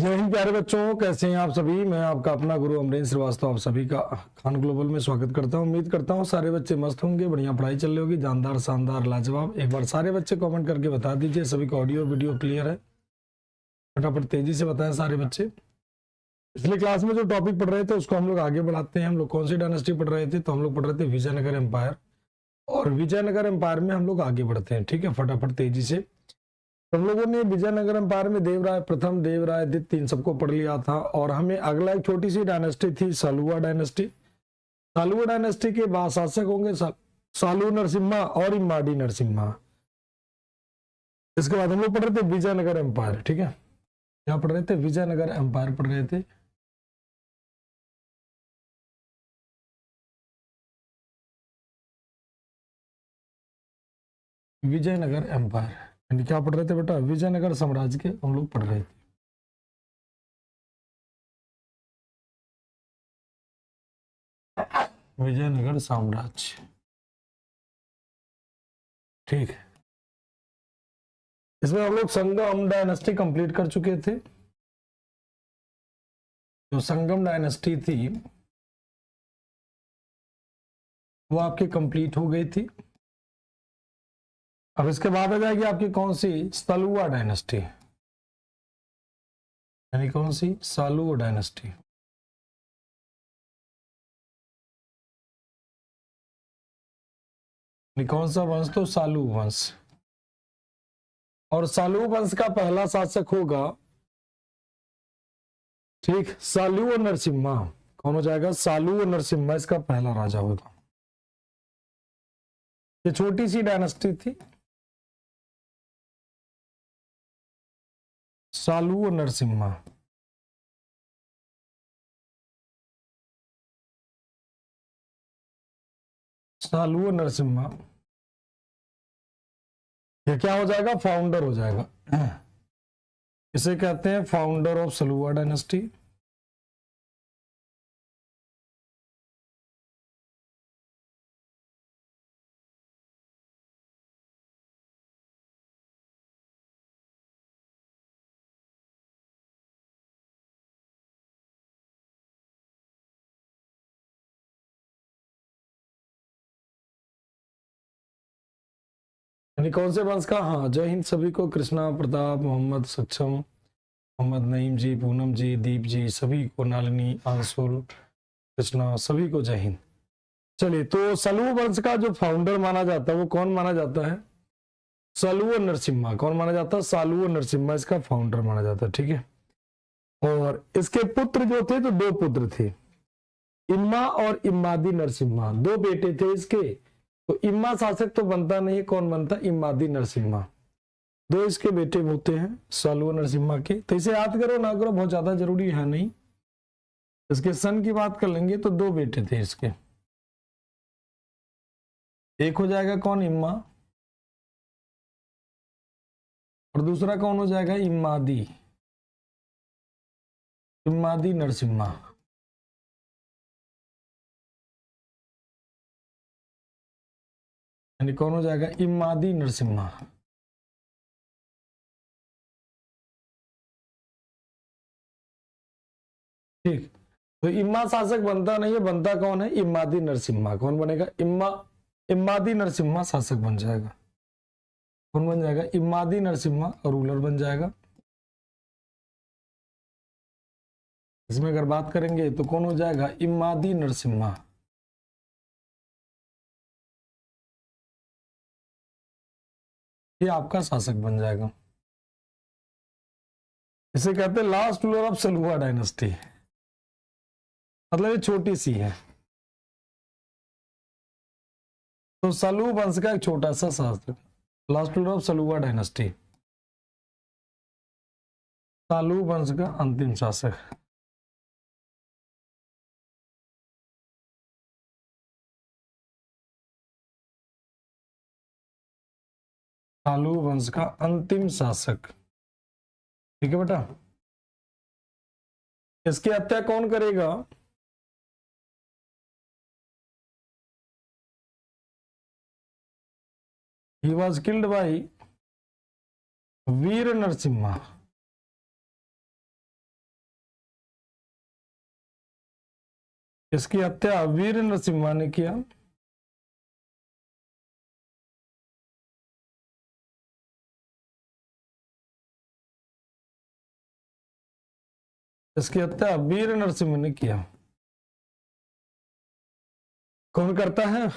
जय हिंद प्यारे बच्चों, कैसे हैं आप सभी। मैं आपका अपना गुरु अमरेंद्र श्रीवास्तव आप सभी का खान ग्लोबल में स्वागत करता हूं। उम्मीद करता हूं सारे बच्चे मस्त होंगे, बढ़िया पढ़ाई चल रही होगी, जानदार शानदार लाजवाब। एक बार सारे बच्चे कमेंट करके बता दीजिए सभी का ऑडियो वीडियो क्लियर है। फटाफट तेजी से बताएं सारे बच्चे। पिछले क्लास में जो टॉपिक पढ़ रहे थे उसको हम लोग आगे बढ़ाते हैं। हम लोग कौन सी डायनेस्टी पढ़ रहे थे? तो हम लोग पढ़ रहे थे विजयनगर एम्पायर, और विजयनगर एम्पायर में हम लोग आगे बढ़ते हैं। ठीक है, फटाफट तेजी से। हम लोगों ने विजयनगर एम्पायर में देवराय प्रथम, देवराय द्वितीय, इन सबको पढ़ लिया था। और हमें अगला एक छोटी सी डायनेस्टी थी, सालुआ डायनेस्टी। सालुआ डायनेस्टी के बाद शासक होंगे सालू नरसिम्हा और इम्माडी नरसिम्हा। इसके बाद हम लोग पढ़ रहे थे विजयनगर एम्पायर। ठीक है, क्या पढ़ रहे थे? विजयनगर एम्पायर पढ़ रहे थे। विजयनगर एम्पायर क्या पढ़ रहे थे बेटा? विजयनगर साम्राज्य के हम लोग पढ़ रहे थे। विजयनगर साम्राज्य, ठीक है। इसमें हम लोग संगम डायनेस्टी कंप्लीट कर चुके थे। जो संगम डायनेस्टी थी वो आपकी कंप्लीट हो गई थी। अब इसके बाद आ जाएगी आपकी कौन सी? सालुआ डायनेस्टी, यानी कौन सी? सालुआ डायनेस्टी। कौन सा वंश? तो सालू वंश। और सालू वंश का पहला शासक होगा, ठीक, सालू और नरसिम्हा। कौन हो जाएगा? सालू और नरसिम्हा इसका पहला राजा होगा। ये छोटी सी डायनेस्टी थी, सालू और नरसिम्हा। सालू और नरसिम्हा ये क्या हो जाएगा? फाउंडर हो जाएगा। इसे कहते हैं फाउंडर ऑफ सलुआ डायनेस्टी। यानी कौन से वंश का? हाँ, जय हिंद सभी को। कृष्णा, प्रताप, मोहम्मद सक्षम, मोहम्मद नईम जी, पूनम जी, दीप जी, सभी को, नालिनी, आंसुल, कृष्णा, सभी को जय हिंद। चलिए, तो सलू वंश का जो फाउंडर माना जाता है वो कौन माना जाता है? सालू और नरसिम्हा। कौन माना जाता है? सालू और नरसिम्हा इसका फाउंडर माना जाता है। ठीक है, और इसके पुत्र जो थे, तो दो पुत्र थे, इम्मा और इम्मादी नरसिम्हा। दो बेटे थे इसके। तो इम्मा शासक तो बनता नहीं है, कौन बनता? इम्मादी नरसिम्हा। दो इसके बेटे होते हैं सालू और नरसिम्हा के। तो इसे याद करो ना करो बहुत ज्यादा जरूरी है नहीं। इसके सन की बात कर लेंगे तो दो बेटे थे इसके। एक हो जाएगा कौन? इम्मा, और दूसरा कौन हो जाएगा? इम्मादी, इम्मादी नरसिम्हा। यानी कौन हो जाएगा? इम्मादी नरसिम्हा। ठीक, तो इम्मा शासक बनता नहीं है, बनता कौन है? इम्मादी नरसिम्हा। कौन बनेगा? इम्मादी नरसिम्हा शासक बन जाएगा। कौन बन जाएगा? इम्मादी नरसिम्हा रूलर बन जाएगा। इसमें अगर बात करेंगे तो कौन हो जाएगा? इम्मादी नरसिम्हा। ये आपका शासक बन जाएगा। इसे कहते हैं लास्ट रूलर ऑफ सलुआ डायनेस्टी। मतलब ये छोटी सी है। तो सलू वंश का एक छोटा सा शासक, लास्ट रूलर ऑफ सलुआ डायनेस्टी, सालू वंश का अंतिम शासक। सालू वंश का अंतिम शासक। ठीक है बेटा, इसकी हत्या कौन करेगा? He was killed by वीर नरसिम्हा। इसकी हत्या वीर नरसिम्हा ने किया। इसकी हत्या वीर नरसिम्हा ने किया। कौन करता है?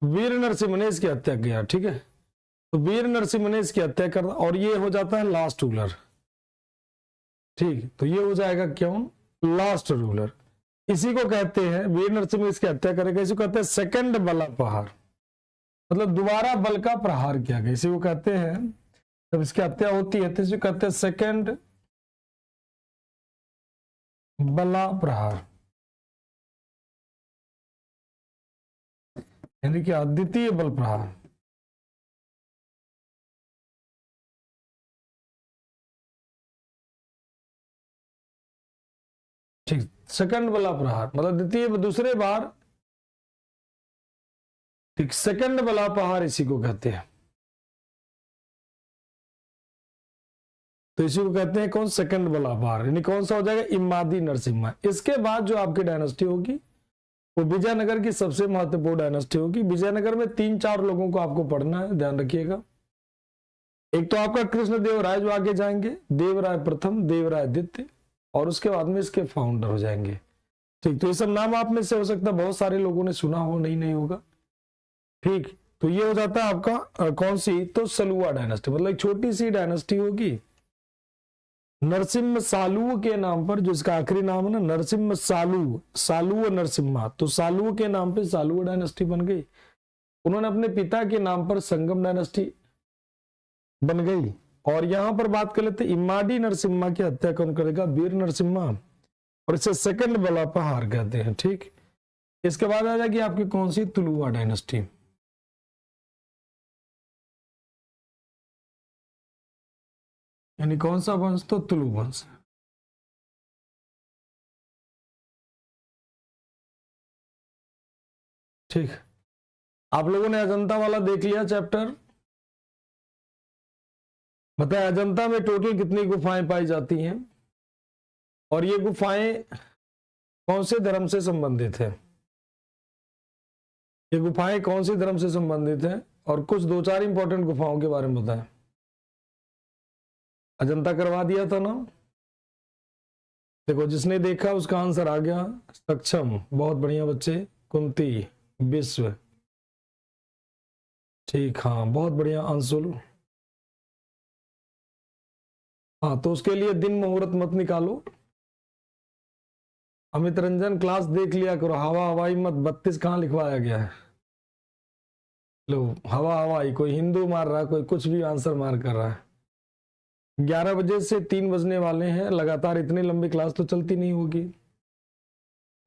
वीर नरसिम्हा ने इसकी हत्या किया। ठीक है, तो वीर नरसिम्हा ने इसकी हत्या कर, और ये हो जाता है लास्ट रूलर। ठीक, तो ये हो जाएगा क्यों? Last ruler. इसी को कहते हैं, वीर नरसिम्हा इसकी हत्या करेगा, इसी को कहते हैं सेकंड बला प्रहार, मतलब दोबारा बल का प्रहार किया गया, इसी को कहते हैं। जब इसकी हत्या होती है तो इसी को कहते हैं सेकंड बला प्रहार, यानी कि द्वितीय बल प्रहार। ठीक, सेकंड बला प्रहार मतलब द्वितीय, दूसरे बार। ठीक, सेकंड बला प्रहार इसी को कहते हैं। तो इसी को कहते हैं कौन? सेकंड बला प्रहार, यानी कौन सा हो जाएगा? इमादी नरसिम्हा। इसके बाद जो आपकी डायनेस्टी होगी वो विजयनगर की सबसे महत्वपूर्ण डायनेस्टी होगी। विजयनगर में 3-4 लोगों को आपको पढ़ना है, ध्यान रखिएगा। एक तो आपका कृष्णदेव राय जो आगे जाएंगे, देवराय प्रथम, देवराय द्वितीय, और उसके बाद में इसके फाउंडर हो जाएंगे। ठीक, तो ये सब नाम आप में से हो सकता है बहुत सारे लोगों ने सुना हो, नहीं होगा। ठीक, तो ये हो जाता है आपका कौन सी? तो सलुआ डायनेस्टी, मतलब एक छोटी सी डायनेस्टी होगी नरसिम्हा सालुव के नाम पर, जो इसका आखिरी नाम है ना, नरसिम्हा सालुव, सालुव नरसिम्हा। तो सालुव के नाम पे सालुव डायनेस्टी बन गई। उन्होंने अपने पिता के नाम पर संगम डायनेस्टी बन गई। और यहां पर बात कर लेते इमाडी नरसिम्हा की हत्या कौन करेगा? वीर नरसिम्हा, और इसे सेकंड बला प्रहार कहते हैं। ठीक, इसके बाद आ जाएगी आपकी कौन सी? तुलुवा डायनेस्टी। यानी कौन सा वंश? तो तुलु वंश। ठीक, आप लोगों ने अजंता वाला देख लिया चैप्टर। बताए अजंता में टोटल कितनी गुफाएं पाई जाती हैं, और ये गुफाएं कौन से धर्म से संबंधित है? ये गुफाएं कौन से धर्म से संबंधित है? और कुछ 2-4 इंपॉर्टेंट गुफाओं के बारे में बताएं। अजंता करवा दिया था ना? देखो, जिसने देखा उसका आंसर आ गया। सक्षम, बहुत बढ़िया बच्चे। कुंती, विश्व, ठीक, हाँ बहुत बढ़िया। अंशुल, हाँ, तो उसके लिए दिन मुहूर्त मत निकालो। अमित रंजन, क्लास देख लिया करो, हवा हवाई मत। 32 कहाँ लिखवाया गया है? लो, हवा हवाई, कोई हिंदू मार रहा है, कोई कुछ भी आंसर मार कर रहा है। 11 बजे से 3 बजने वाले हैं, लगातार इतनी लंबी क्लास तो चलती नहीं होगी।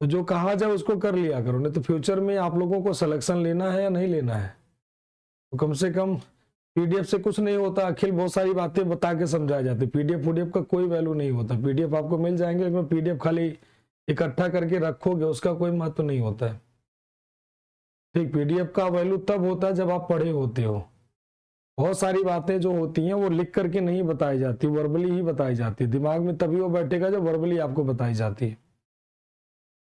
तो जो कहा जाए उसको कर लिया करो, नहीं तो फ्यूचर में आप लोगों को सिलेक्शन लेना है या नहीं लेना है। तो कम से कम पीडीएफ से कुछ नहीं होता। अखिल बहुत सारी बातें बता के समझाए जाते, पीडीएफ का कोई वैल्यू नहीं होता। पीडीएफ आपको मिल जाएंगे, लेकिन पीडीएफ खाली इकट्ठा करके रखोगे, उसका कोई महत्व नहीं होता है। ठीक, पीडीएफ का वैल्यू तब होता है जब आप पढ़े होते हो। बहुत सारी बातें जो होती हैं वो लिख करके नहीं बताई जाती, वर्बली ही बताई जाती है। दिमाग में तभी वो बैठेगा जब वर्बली आपको बताई जाती है।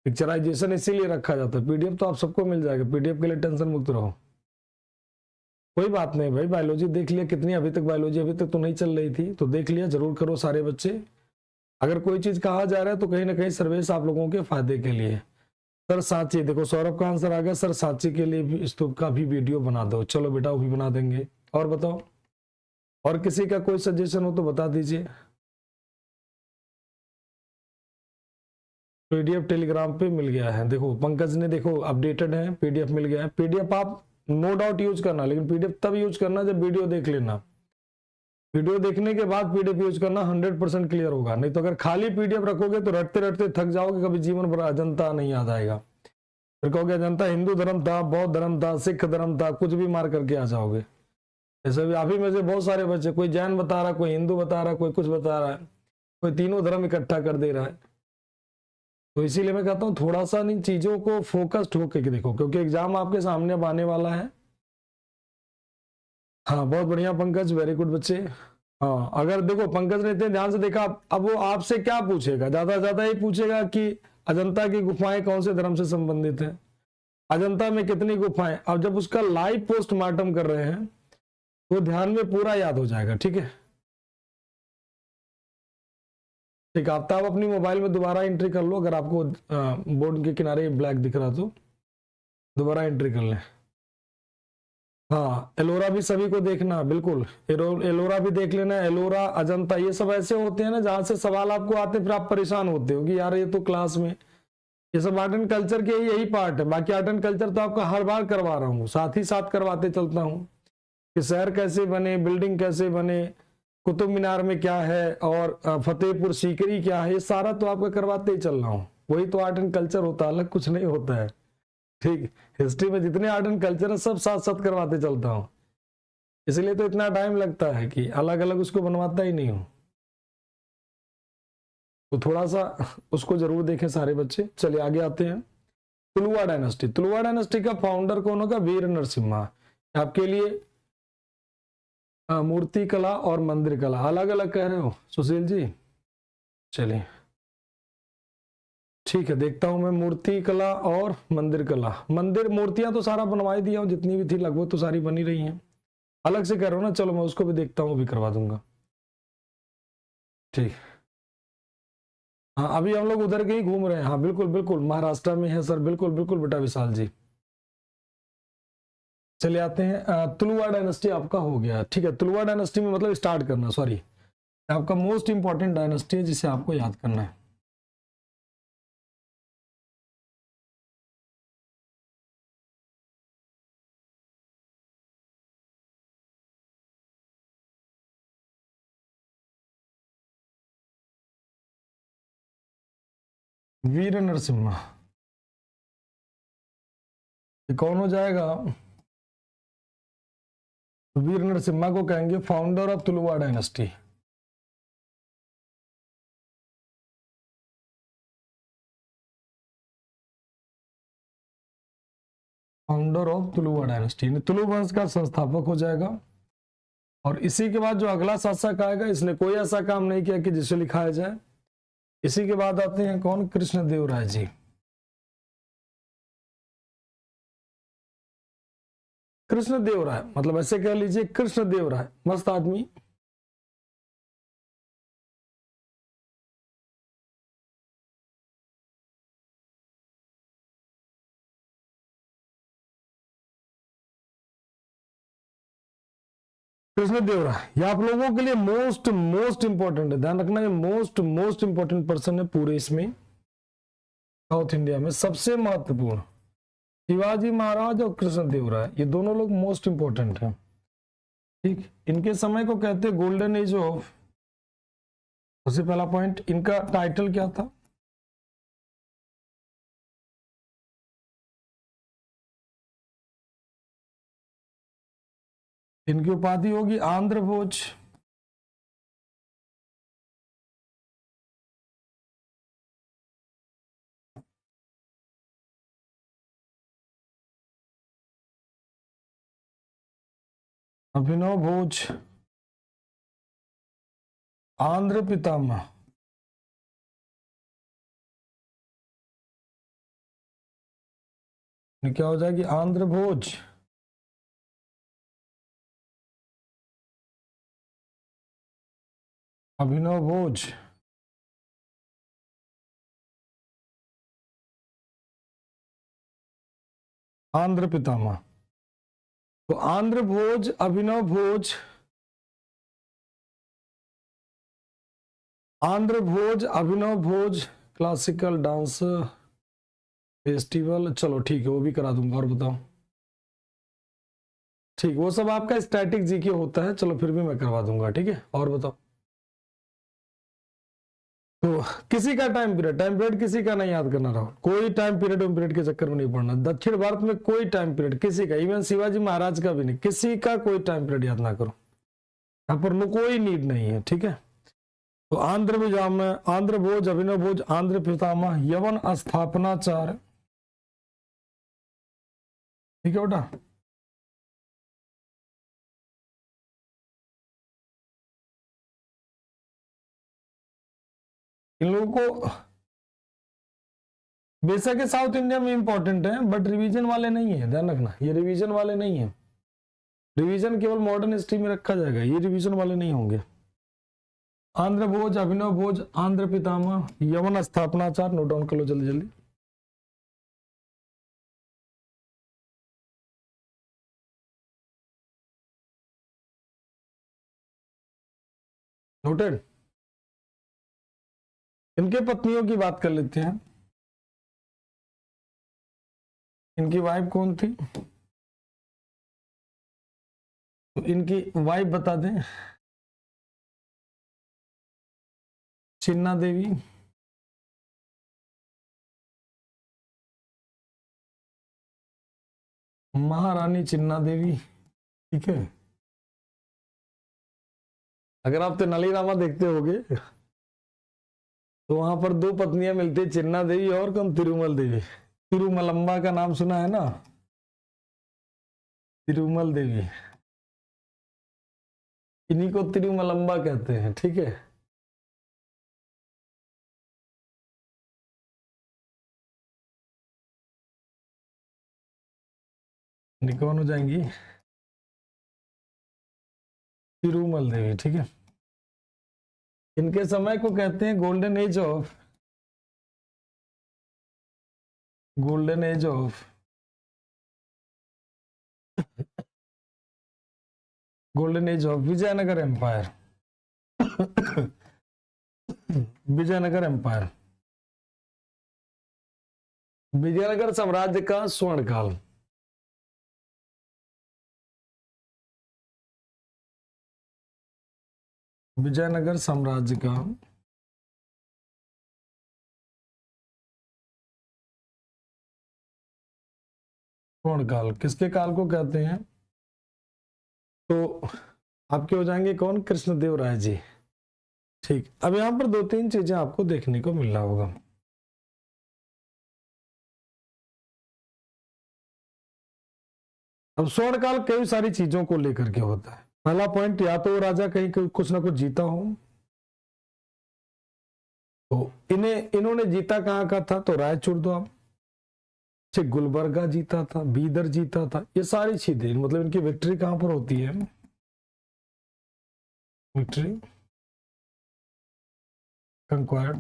पिक्चराइजेशन इसीलिए रखा जाता है। पीडीएफ तो आप सबको मिल जाएगा, पीडीएफ के लिए टेंशन मुक्त रहो। कोई बात नहीं भाई, बायोलॉजी देख लिया कितनी, अभी तक बायोलॉजी अभी तक तो नहीं चल रही थी, तो देख लिया, जरूर करो सारे बच्चे। अगर कोई चीज कहा जा रहा है तो कहीं ना कहीं सर्वेश आप लोगों के फायदे के लिए। सर सांची, देखो सौरभ का आंसर आ गया। सर सांची के लिए भी स्तूप का भी वीडियो बना दो। चलो बेटा, वो भी बना देंगे। और बताओ, और किसी का कोई सजेशन हो तो बता दीजिए। पीडीएफ टेलीग्राम पे मिल गया है, देखो पंकज ने, देखो अपडेटेड है, पीडीएफ मिल गया है। पीडीएफ आप नो डाउट यूज करना, लेकिन पीडीएफ तब यूज करना जब वीडियो देख लेना। वीडियो देखने के बाद पीडीएफ यूज करना, 100% क्लियर होगा। नहीं तो अगर खाली पीडीएफ रखोगे तो रटते रटते थक जाओगे, कभी जीवन भर अजंता नहीं याद आएगा। फिर कहोगे अजंता हिंदू धर्म था, बौद्ध धर्म था, सिख धर्म था, कुछ भी मार करके आ जाओगे। ऐसे भी आप ही में से बहुत सारे बच्चे, कोई जैन बता रहा, कोई हिंदू बता रहा, कोई कुछ बता रहा है, कोई तीनों धर्म इकट्ठा कर दे रहा है। तो इसीलिए मैं कहता हूँ थोड़ा सा इन चीजों को फोकस्ड होकर देखो, क्योंकि एग्जाम आपके सामने अब आने वाला है। हाँ बहुत बढ़िया पंकज, वेरी गुड बच्चे। हाँ, अगर देखो पंकज ने इतने ध्यान से देखा, अब वो आपसे क्या पूछेगा, ज्यादा ज्यादा ये पूछेगा कि अजंता की गुफाएं कौन से धर्म से संबंधित है, अजंता में कितनी गुफाएं। अब जब उसका लाइव पोस्टमार्टम कर रहे हैं तो ध्यान में पूरा याद हो जाएगा। ठीक है, ठीक है। आप अपनी मोबाइल में दोबारा एंट्री कर लो, अगर आपको बोर्ड के किनारे ब्लैक दिख रहा तो दोबारा एंट्री कर लें। हाँ, एलोरा भी सभी को देखना, बिल्कुल एलोरा भी देख लेना। एलोरा, अजंता, ये सब ऐसे होते हैं ना जहां से सवाल आपको आते हैं, फिर आप परेशान होते हो कि यार ये तो क्लास में, ये सब आर्ट एंड कल्चर के यही पार्ट है। बाकी आर्ट एंड कल्चर तो आपका हर बार करवा रहा हूँ, साथ ही साथ करवाते चलता हूँ कि शहर कैसे बने, बिल्डिंग कैसे बने, कुतुब मीनार में क्या है, और फतेहपुर सीकरी क्या है, ये सारा तो आपका करवाते ही चल रहा हूँ। वही तो आर्ट एंड कल्चर होता है, अलग कुछ नहीं होता है। ठीक, हिस्ट्री में जितने आर्ट एंड कल्चर है सब साथ साथ करवाते चलता हूँ, इसलिए तो इतना टाइम लगता है कि अलग अलग उसको बनवाता ही नहीं हूँ। तो थोड़ा सा उसको जरूर देखें सारे बच्चे। चलिए आगे आते हैं। तुलुवा डायनेस्टी, तुलुवा डायनेस्टी का फाउंडर कौन होगा? वीर नरसिम्हा। आपके लिए मूर्ति कला और मंदिर कला अलग अलग कह रहे हो सुशील जी? चलिए ठीक है, देखता हूं मैं मूर्ति कला और मंदिर कला। मंदिर मूर्तियां तो सारा बनवाई दिया हूं, जितनी भी थी लगभग तो सारी बनी रही हैं। अलग से कह रहा हूं ना, चलो मैं उसको भी देखता हूं, भी करवा दूंगा। ठीक, हाँ अभी हम लोग उधर के ही घूम रहे हैं। हाँ बिल्कुल बिल्कुल, महाराष्ट्र में है सर, बिल्कुल बिल्कुल बेटा विशाल जी। चले आते हैं, तुलुवा डायनेस्टी आपका हो गया। ठीक है, तुलुवा डायनेस्टी में मतलब स्टार्ट करना, सॉरी, आपका मोस्ट इंपॉर्टेंट डायनेस्टी है जिसे आपको याद करना है। वीर नरसिम्हा, ये कौन हो जाएगा? वीर नरसिम्हा को कहेंगे founder of Tuluva dynasty. Founder of Tuluva dynasty, Tulu वंश का संस्थापक हो जाएगा। और इसी के बाद जो अगला शासक आएगा, इसने कोई ऐसा काम नहीं किया कि जिसे लिखाया जाए। इसी के बाद आते हैं कौन? कृष्णदेव राय जी। कृष्णदेव राय मतलब ऐसे कह लीजिए कृष्णदेव राय, मस्त आदमी। कृष्णदेव राय ये आप लोगों के लिए मोस्ट मोस्ट इंपॉर्टेंट है, ध्यान रखना, ये मोस्ट मोस्ट इंपॉर्टेंट पर्सन है पूरे इसमें, साउथ इंडिया में सबसे महत्वपूर्ण। शिवाजी महाराज और कृष्णदेव राय ये दोनों लोग मोस्ट इंपॉर्टेंट हैं। ठीक, इनके समय को कहते हैं गोल्डन एज ऑफ। सबसे पहला पॉइंट, इनका टाइटल क्या था? इनकी उपाधि होगी आंध्र भोज। अभिनव भोज आंध्र पितामह। क्या हो जाएगी? आंध्र भोज। अभिनव भोज आंध्र पितामह। तो आंध्र भोज, अभिनव भोज, आंध्र भोज, अभिनव भोज क्लासिकल डांस फेस्टिवल, चलो ठीक है वो भी करा दूंगा। और बताओ, ठीक, वो सब आपका स्टैटिक जीके होता है, चलो फिर भी मैं करवा दूंगा। ठीक है, और बताओ। तो किसी का टाइम पीरियड किसी का नहीं याद करना रहो, कोई टाइम पीरियड के चक्कर में नहीं पड़ना। दक्षिण भारत में कोई टाइम पीरियड किसी का, इवन शिवाजी महाराज का भी नहीं, किसी का कोई टाइम पीरियड याद ना करो, यहाँ पर कोई नीड नहीं है। ठीक है, तो आंध्र भोज, अभिनव भोज, आंध्र पितामह, यवन स्थापनाचार्य। ठीक है बेटा, इन लोगों को बेशक ये साउथ इंडिया में इंपॉर्टेंट है, बट रिवीजन वाले नहीं है, ध्यान रखना, ये रिवीजन वाले नहीं है। रिवीजन केवल मॉडर्न हिस्ट्री में रखा जाएगा, ये रिवीजन वाले नहीं होंगे। आंध्र भोज, अभिनव भोज, आंध्र पितामह, यवन स्थापनाचार, नोट डाउन कर लो जल्दी जल्दी। नोटेड। इनके पत्नियों की बात कर लेते हैं। इनकी वाइफ कौन थी, तो इनकी वाइफ बता दें, चिन्ना देवी, महारानी चिन्ना देवी, ठीक है। अगर आप तेनाली रामा देखते होगे तो वहां पर दो पत्नियां मिलती, चिन्ना देवी और कौन, तिरुमल देवी। तिरुमलम्बा का नाम सुना है ना, तिरुमल देवी, इन्हीं को तिरुमलम्बा कहते हैं, ठीक है। कौन हो जाएंगी, तिरुमल देवी, ठीक है। इनके समय को कहते हैं golden age of, golden age of, golden age of Vijayanagar empire. Vijayanagar empire, Vijayanagar साम्राज्य का स्वर्ण काल। विजयनगर साम्राज्य का स्वर्ण काल किसके काल को कहते हैं, तो आपके हो जाएंगे कौन, कृष्णदेव राय जी, ठीक। अब यहां पर दो तीन चीजें आपको देखने को मिल रहा होगा। अब स्वर्ण काल कई सारी चीजों को लेकर के होता है। पहला पॉइंट, या तो राजा कहीं कुछ ना कुछ जीता हो, तो इन्होंने जीता कहाँ का था, तो रायचूर द्वार, गुलबर्गा जीता था, बीदर जीता था, ये सारी चीजें, मतलब इनकी विक्ट्री कहां पर होती है, विक्ट्री कंक्वायर्ड,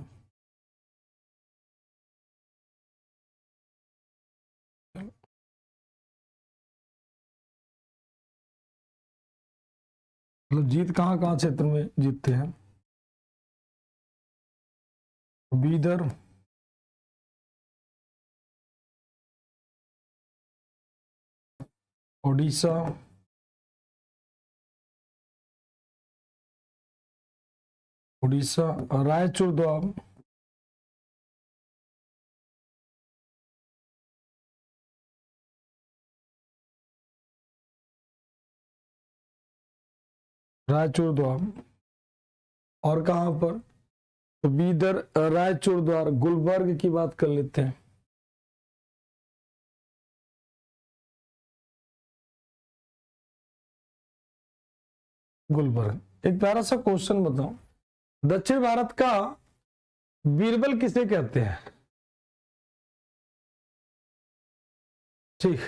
मतलब जीत कहां कहां क्षेत्र में जीतते हैं, बीदर, ओडिशा, उड़ीसा, रायचूर द्वार, रायचूर द्वार, और कहां पर, तो बीदर, रायचूर द्वार, गुलबर्ग की बात कर लेते हैं। गुलबर्ग। एक प्यारा सा क्वेश्चन बताओ, दक्षिण भारत का बीरबल किसे कहते हैं, ठीक,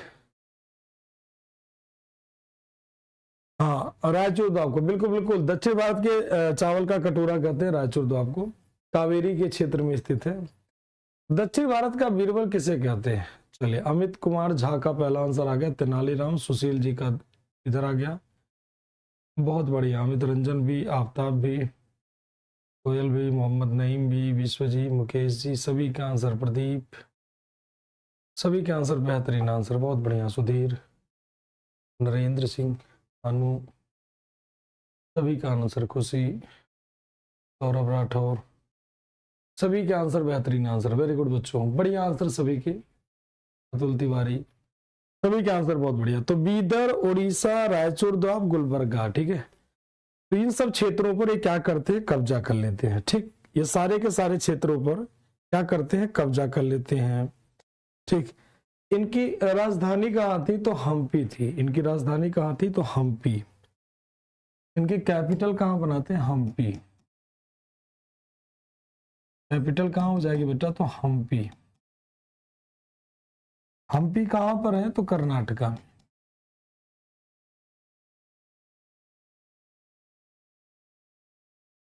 हाँ रायचूर द्वार को, बिल्कुल बिल्कुल, दक्षिण भारत के चावल का कटोरा कहते हैं रायचूर द्वार को, कावेरी के क्षेत्र में स्थित है। दक्षिण भारत का बीरबल किसे कहते हैं, चलिए अमित कुमार झा का पहला आंसर आ गया, तेनालीराम, सुशील जी का इधर आ गया, बहुत बढ़िया, अमित रंजन भी, आफ्ताब भी, कोयल भी, मोहम्मद नईम भी, विश्व जी, मुकेश जी, सभी का आंसर, प्रदीप, सभी के आंसर बेहतरीन आंसर, बहुत बढ़िया, सुधीर, नरेंद्र सिंह, अनु, सभी का आंसर, खुशी, सौरभ राठौर, सभी के आंसर बेहतरीन आंसर, वेरी गुड बच्चों, बढ़िया आंसर सभी के, अतुल तिवारी, सभी के आंसर बहुत बढ़िया। तो बीदर, उड़ीसा, रायचूर द्वार, गुलबर्गा, ठीक है। तो इन सब क्षेत्रों पर ये क्या करते हैं, कब्जा कर लेते हैं, ठीक। ये सारे के सारे क्षेत्रों पर क्या करते हैं, कब्जा कर लेते हैं, ठीक। इनकी राजधानी कहाँ थी, तो हम्पी थी, इनकी राजधानी कहाँ थी, तो हम्पी। इनकी कैपिटल कहाँ बनाते हैं, हम्पी, कैपिटल कहाँ हो जाएगी बेटा, तो हम्पी। हम्पी कहाँ पर है, तो कर्नाटका।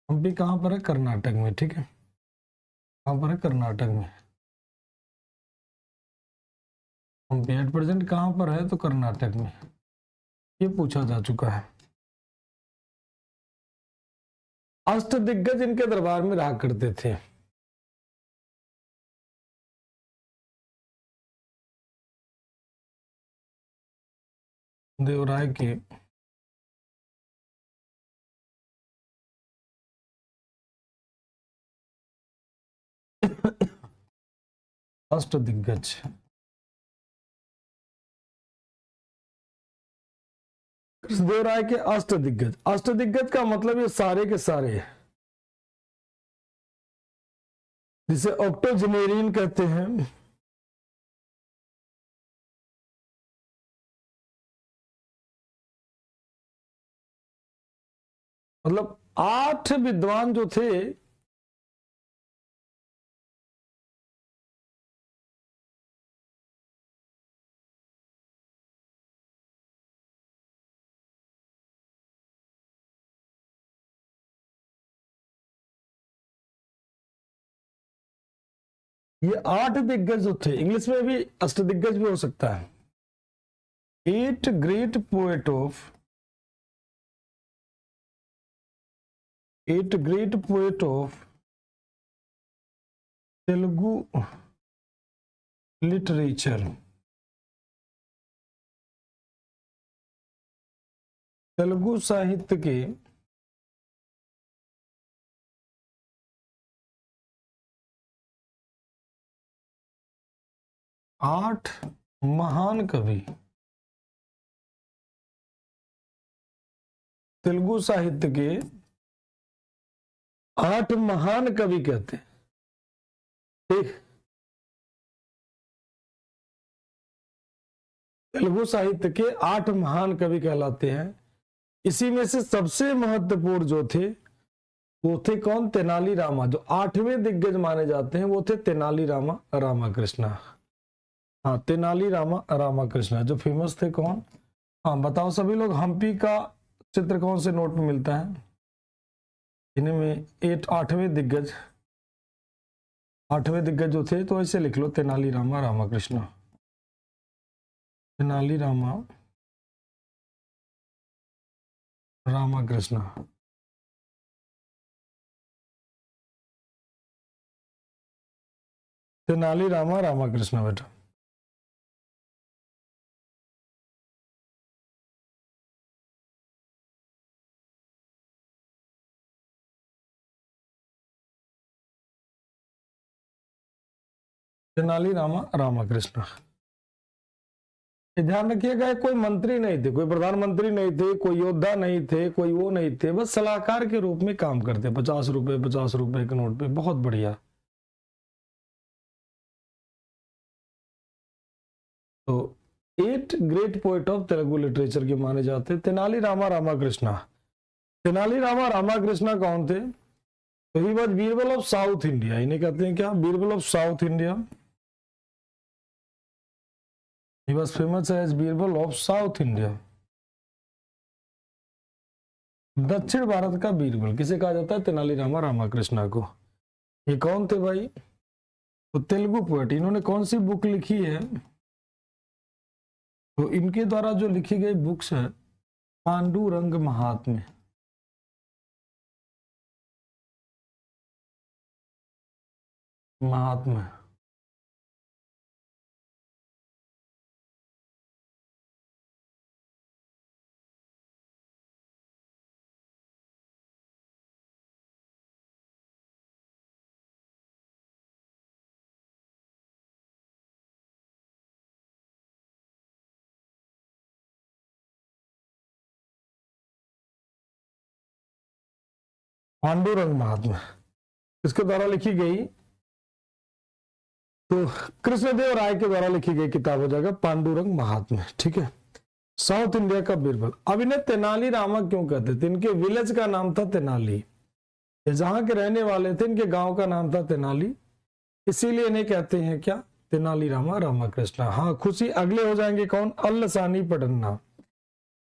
हम्पी कहाँ पर है, कर्नाटक में, ठीक है, कहाँ पर है, कर्नाटक में। हम्पी एट प्रेजेंट कहाँ पर है, तो कर्नाटक में। ये पूछा जा चुका है। अष्टदिग्गज इनके दरबार में रहा करते थे। देवराय के अष्टदिग्गज, कृष्णदेवराय के अष्टदिग्गज। अष्टदिग्गज का मतलब ये सारे के सारे, जिसे ऑक्टोजेनेरियन कहते हैं। मतलब 8 विद्वान जो थे, ये 8 दिग्गज जो थे, इंग्लिश में भी अष्टदिग्गज भी हो सकता है। 8 great poet of, 8 great poet of Telugu literature. Telugu साहित्य के 8 महान कवि, तेलुगु साहित्य के 8 महान कवि कहते हैं, ठीक। तेलुगु साहित्य के 8 महान कवि कहलाते हैं। इसी में से सबसे महत्वपूर्ण जो थे वो थे कौन, तेनाली रामा। जो 8वें दिग्गज माने जाते हैं वो थे तेनाली रामा रामाकृष्णा। हाँ, तेनाली रामा रामाकृष्णा जो फेमस थे कौन। हाँ बताओ सभी लोग, हम्पी का चित्र कौन से नोट में मिलता है, इन्हीं में 8वें दिग्गज, 8वें दिग्गज जो थे, तो ऐसे लिख लो, तेनाली रामा रामाकृष्णा, तेनाली रामा रामाकृष्णा। तेनाली रामा रामाकृष्णा बेटा। तेनाली रामा रामाकृष्णा। ध्यान रखिएगा, कोई मंत्री नहीं थे, कोई प्रधानमंत्री नहीं थे, कोई योद्धा नहीं थे, कोई वो नहीं थे, बस सलाहकार के रूप में काम करते। 50 रुपए, 50 रुपए के नोट पे, बहुत बढ़िया। तो 8 great poet of Telugu literature के माने जाते तेनाली रामा रामाकृष्णा। तेनाली रामा रामाकृष्णा कौन थे, तो he was Birbal of South India. इन्हें कहते हैं क्या, Birbal of South India. He was famous as Birbal of South India. दक्षिण भारत का बीरबल किसे कहा जाता है, तेनाली रामा रामाकृष्णा को। ये कौन थे भाई, तो तेलुगु पोएट। इन्होंने कौन सी बुक लिखी है, तो इनके द्वारा जो लिखी गई बुक्स है पांडुरंग महात्म्य। महात्म्य, पांडुरंग महात्म्य किसके द्वारा लिखी गई, तो कृष्णदेव राय के द्वारा लिखी गई किताब हो जाएगा पांडुरंग महात्म्य, ठीक है। साउथ इंडिया का बीरबल। अब इन्हें तेनाली रामा क्यों कहते थे, इनके विलेज का नाम था तेनाली। ये जहां के रहने वाले थे, इनके गांव का नाम था तेनाली, इसीलिए इन्हें कहते हैं क्या, तेनाली रामा रामाकृष्णा। हाँ खुशी, अगले हो जाएंगे कौन, अल्लसानी पडन्ना,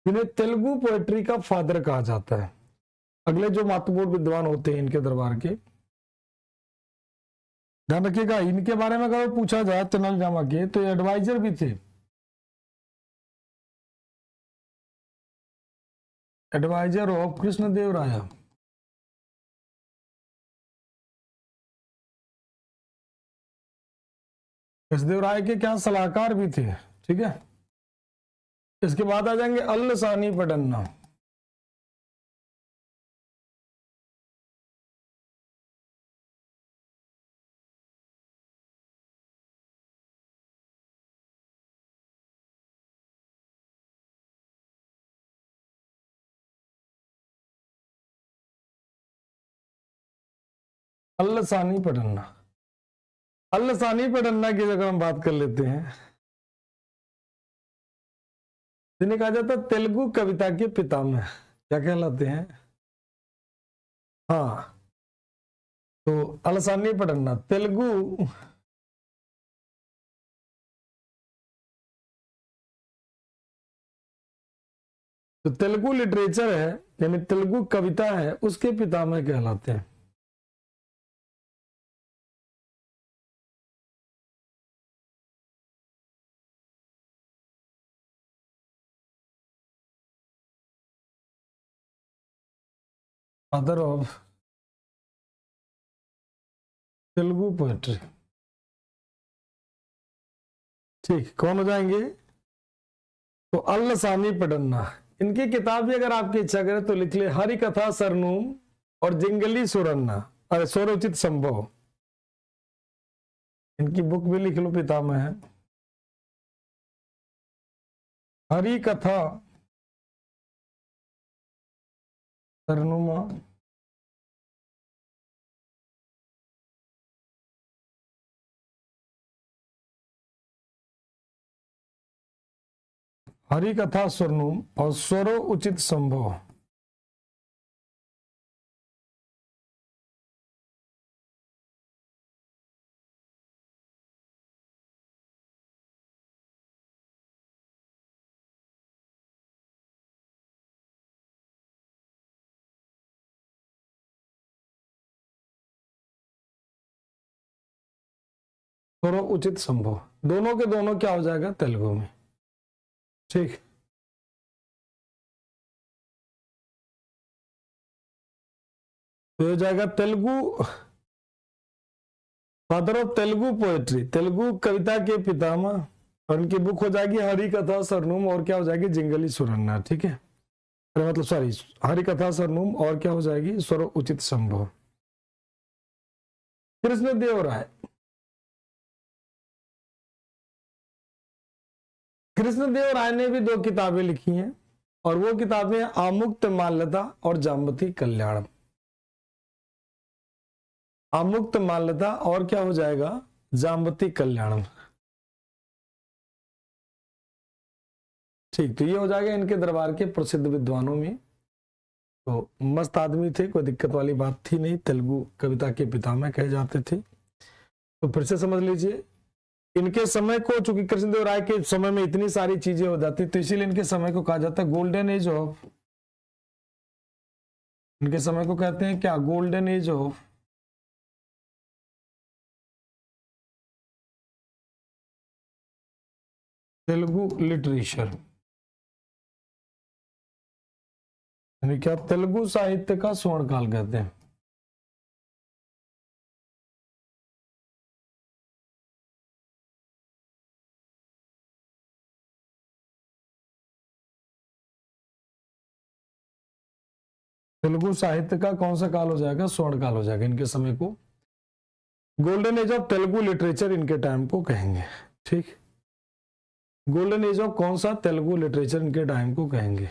जिन्हें तेलुगु पोएट्री का फादर कहा जाता है। अगले जो महत्वपूर्ण विद्वान होते हैं इनके दरबार के, ध्यान रखिएगा इनके बारे में अगर पूछा जाए तेनाली रामा के, तो ये एडवाइजर भी थे, एडवाइजर ऑफ कृष्णदेव राय। कृष्णदेव राय के क्या सलाहकार भी थे, ठीक है। इसके बाद आ जाएंगे अल्लसानी पडन्ना। अल्लसानी पडन्ना, अल्लसानी पडन्ना की जगह हम बात कर लेते हैं, जिन्हें कहा जाता है तेलुगु कविता के पितामह, क्या कहलाते हैं, हाँ तो अल्लसानी पडन्ना तेलुगु जो तेलुगु लिटरेचर है यानी तेलुगु कविता है उसके पितामह कहलाते हैं। फादर ऑफ तेलुगु पोएट्री, ठीक कौन हो जाएंगे, तो अल्लसानी पडन्ना। इनकी किताब भी अगर आपकी इच्छा करे तो लिख ले, हरि कथा सरनूम और जिंगली सुरन्ना, अरे स्वरोचित संभव, इनकी बुक भी लिख लो, पितामह है, हरि कथा सरनुमा हरि कथा स्वरनुम और स्वरो उचित संभव। स्वरो उचित संभव, दोनों के दोनों क्या हो जाएगा तेलुगु में, ठीक। तो हो जाएगा Telugu, father of Telugu poetry, Telugu कविता के पितामह, और उनकी बुक हो जाएगी हरि कथा सरनूम और क्या हो जाएगी जिंगली सुरन्ना, ठीक है, अरे मतलब सॉरी, हरि कथा सरनूम और क्या हो जाएगी स्वरो उचित संभव। कृष्णदेव राय, कृष्णदेव राय ने भी दो किताबें लिखी हैं और वो किताबें आमुक्त माल्यता और जाम्बती कल्याणम। आमुक्त माल्यता और क्या हो जाएगा जाम्बती कल्याणम, ठीक। तो ये हो जाएगा इनके दरबार के प्रसिद्ध विद्वानों में, तो मस्त आदमी थे, कोई दिक्कत वाली बात थी नहीं, तेलुगु कविता के पितामह कहे जाते थे। तो फिर से समझ लीजिए इनके समय को, चूंकि कृष्णदेव राय के समय में इतनी सारी चीजें हो जाती तो इसीलिए इनके समय को कहा जाता है गोल्डन एज ऑफ, इनके समय को कहते हैं क्या golden age of Telugu literature, यानी क्या तेलुगु साहित्य का स्वर्ण काल कहते हैं। तेलुगु साहित्य का कौन सा काल हो जाएगा स्वर्ण काल हो जाएगा, इनके समय को golden age of Telugu literature इनके टाइम को कहेंगे, ठीक। गोल्डन एज ऑफ कौन सा तेलुगु लिटरेचर इनके टाइम को कहेंगे।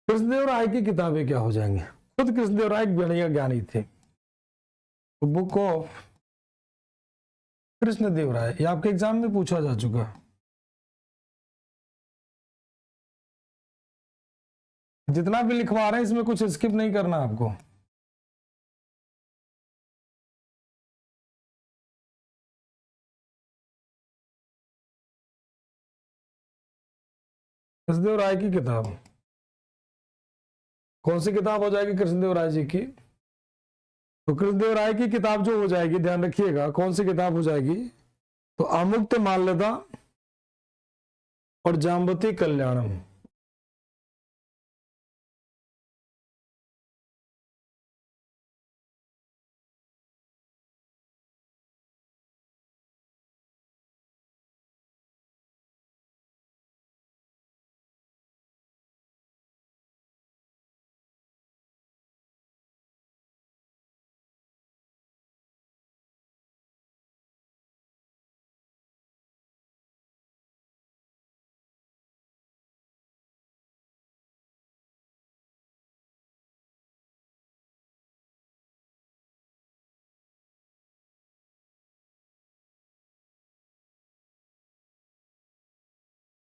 कृष्णदेव राय की किताबें क्या हो जाएंगे, खुद कृष्णदेव राय एक बढ़िया ज्ञानी थे, तो बुक ऑफ कृष्णदेव राय, ये आपके एग्जाम में पूछा जा चुका है। जितना भी लिखवा रहे हैं इसमें कुछ स्किप नहीं करना आपको। कृष्णदेव राय की किताब, कौन सी किताब हो जाएगी कृष्णदेव राय जी की? तो कृष्णदेव राय की किताब जो हो जाएगी, ध्यान रखिएगा कौन सी किताब हो जाएगी, तो अमुक्त माल्यदा और जाम्बती कल्याणम।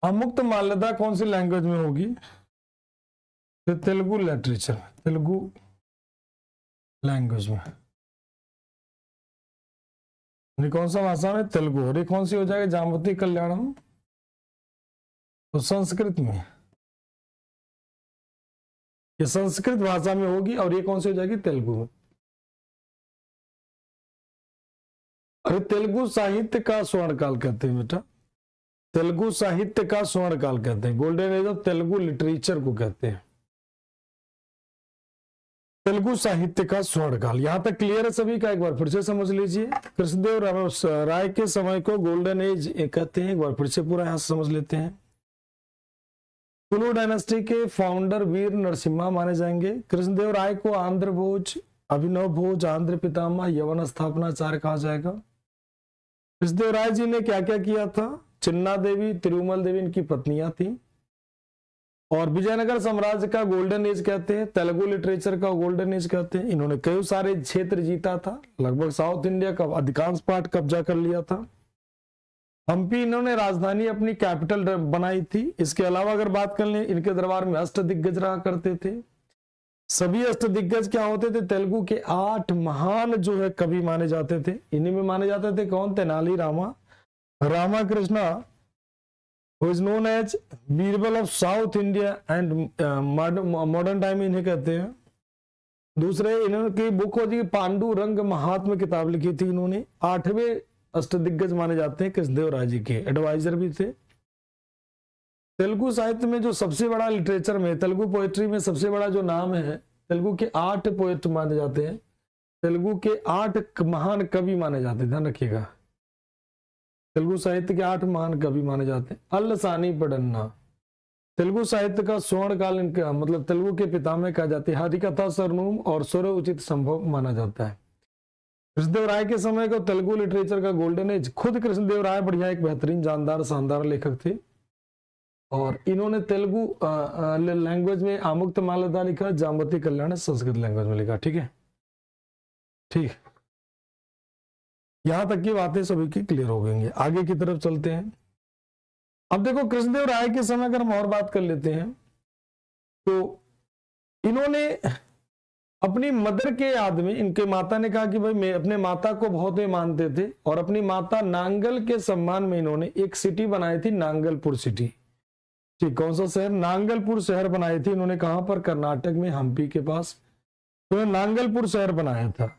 अमुक्त माल्यदा कौन सी लैंग्वेज में होगी? तो तेलुगु लिटरेचर, तेलुगु लैंग्वेज में। ये कौन सा भाषा में? तेलुगु। और ये कौन सी हो जाएगी? जाम्बती कल्याणम, तो संस्कृत में, ये संस्कृत भाषा में होगी। और ये कौन सी हो जाएगी? तेलुगु में। अरे तेलुगु साहित्य का स्वर्ण काल कहते हैं बेटा, तेलुगु साहित्य का स्वर्ण काल कहते हैं, golden age of Telugu literature को कहते हैं, तेलुगु साहित्य का स्वर्ण काल। यहां तक क्लियर है सभी का? एक बार फिर से समझ लीजिए, कृष्णदेव राय के समय को गोल्डन एज कहते हैं। एक बार फिर से पूरा यहां समझ लेते हैं। तुलु डायनेस्टी के फाउंडर वीर नरसिम्हा माने जाएंगे। कृष्णदेव राय को आंध्र भोज, अभिनव भोज, आंध्र पितामह, यवन स्थापनाचार्य कहा जाएगा। कृष्णदेव राय जी ने क्या क्या किया था? चिन्ना देवी, तिरुमल देवी इनकी पत्नियां थी। और विजयनगर साम्राज्य का गोल्डन एज कहते हैं, तेलुगु लिटरेचर का गोल्डन एज कहते हैं। इन्होंने कई सारे क्षेत्र जीता था, लगभग साउथ इंडिया का अधिकांश पार्ट कब्जा कर लिया था। हम्पी इन्होंने राजधानी अपनी कैपिटल बनाई थी। इसके अलावा अगर बात कर लें, इनके दरबार में अष्ट दिग्गज रहा करते थे। सभी अष्ट दिग्गज क्या होते थे? तेलुगु के 8 महान जो है कवि माने जाते थे। इन्हीं में माने जाते थे कौन? Tenali Rama, Ramakrishna, who is known as Birbal of South India and modern time इन्हें कहते हैं। दूसरे इन्होंने की बुक होती है पांडुरंग महात्म, किताब लिखी थी इन्होंने। 8वें अष्टदिग्गज माने जाते हैं कृष्णदेव राय जी के, एडवाइजर भी थे। तेलुगु साहित्य में जो सबसे बड़ा लिटरेचर में, तेलुगु पोएट्री में सबसे बड़ा जो नाम है, तेलुगु के 8 पोएट माने जाते हैं, तेलुगु के 8 महान कवि माने जाते हैं, ध्यान रखिएगा। तेलुगु साहित्य के 8 महान कवि माने जाते हैं। अल्लसानी पडन्ना, तेलुगु साहित्य का स्वर्ण काल इनका, मतलब तेलुगु के पितामह कहा जाते हैं। हरिकथा सरनूम और स्वर उचित संभव माना जाता है। कृष्णदेव राय के समय को तेलुगु लिटरेचर का गोल्डन एज। खुद कृष्णदेव राय बढ़िया एक बेहतरीन जानदार शानदार लेखक थे। और इन्होंने तेलुगु लैंग्वेज में अमुक्त माल्यदा लिखा, जाम्बती कल्याण संस्कृत लैंग्वेज में लिखा। ठीक है, ठीक, यहां तक की बातें सभी की क्लियर हो गई। आगे की तरफ चलते हैं। अब देखो कृष्णदेव राय के समय अगर हम और बात कर लेते हैं, तो इन्होंने अपनी मदर के याद में, इनके माता ने कहा कि भाई मैं अपने माता को बहुत ही मानते थे, और अपनी माता नांगल के सम्मान में इन्होंने एक सिटी बनाई थी, नांगलपुर सिटी। ठीक, कौन सा शहर? नांगलपुर शहर बनाई थी इन्होंने। कहां पर? कर्नाटक में, हम्पी के पास। तो नांगलपुर शहर बनाया था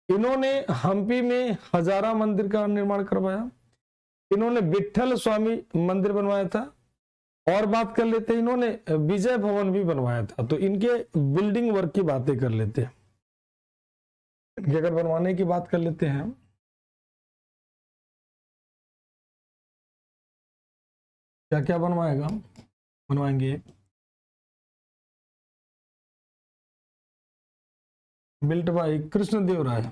इन्होंने। हम्पी में हजारा मंदिर का निर्माण करवाया इन्होंने। विठल स्वामी मंदिर बनवाया था। और बात कर लेते हैं, इन्होंने विजय भवन भी बनवाया था। तो इनके बिल्डिंग वर्क की बातें कर लेते हैं। इनके अगर बनवाने की बात कर लेते हैं, क्या क्या बनवाएंगे? बिल्ट बाय कृष्णदेव राय।